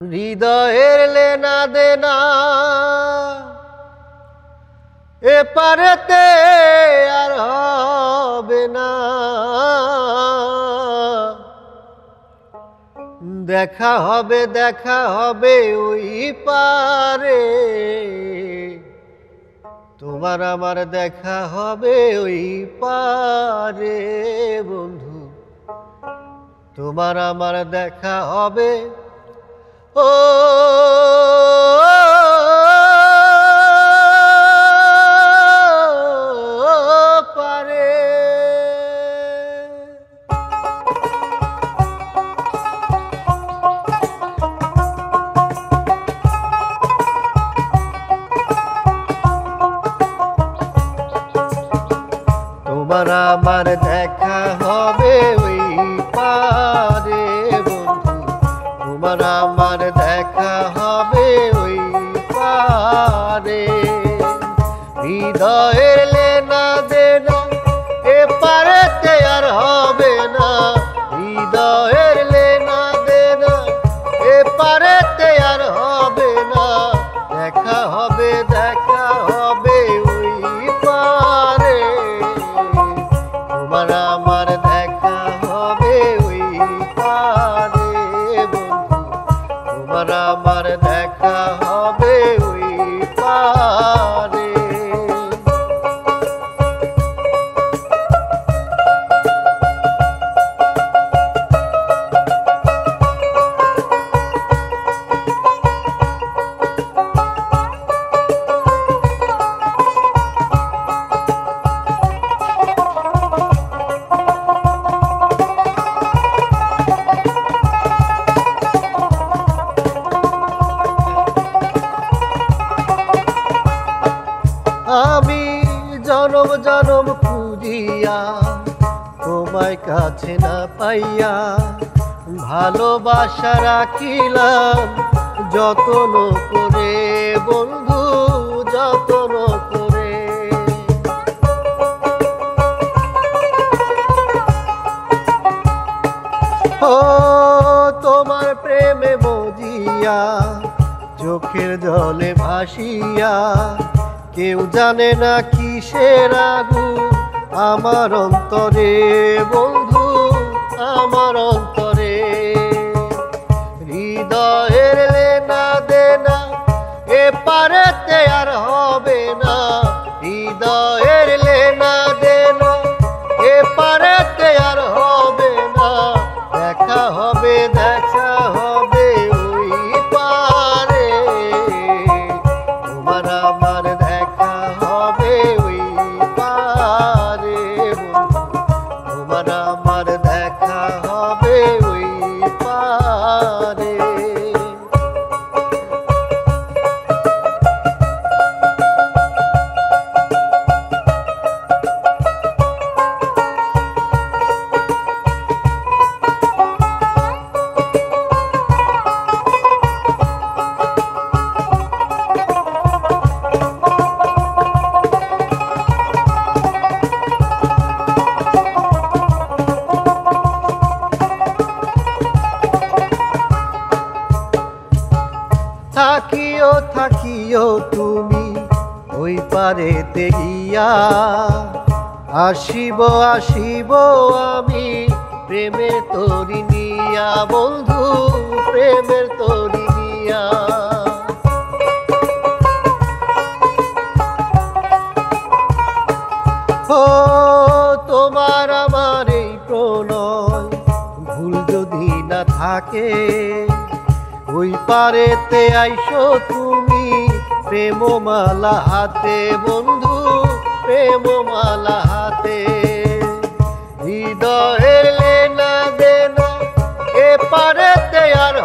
হৃদয়ের লেনা দেনা এপারেতে আর হবে না। দেখা হবে ওই পারে, তোমার আমার দেখা হবে ওই পারে বন্ধু, তোমার আমার দেখা হবে ও পারে। তোমার আমার দেখা হবে ওই পারে বন্ধু, তোমার আমার দেখা হবে ওই পারে। হৃদয়ের লেনা দেনা এপারেতে আর হবে না, হৃদয়ের লেনা দেনা এপারেতে আর হবে না। দেখা হবে ওই পারে, তোমার আমার দেখা হবে ওই পারে বন্ধু, তোমার আমার দেখা হবে ওই পারে। আমি জনম জনম খুঁজিয়া তোমায় কাছে না পাইয়া, ভালোবাসা রাখিলাম যতন করে বন্ধু, যতন করে। ও তোমার প্রেমে মজিয়া চোখের জলে ভাসিয়া, কেউ জানে না কিসের আগুন আমার অন্তরে বন্ধু, আমার অন্তরে। হৃদয়ের লেনা দেনা এপারেতে আর হবে না, হৃদয়ের লেনা দেনা এপারেতে আর হবে না। দেখা হবে ওই পারে, তোমার আমার দেখা হবে ওই পারে বন্ধু, তোমার আমার দেখা হবে ওই পারে। থাকিও তুমি ওই পারেতে গিয়া, আসিব আমি প্রেমের তরি নিয়া বন্ধু, প্রেমের তরি নিয়া। ও তোমার আমার এই প্রণয় ভুল যদি না থাকে, ওই পারেতে আইসো তুমি প্রেমমালা হাতে বন্ধু, প্রেমমালা হাতে। হৃদয়ের লেনা দেনা এপারেতে আর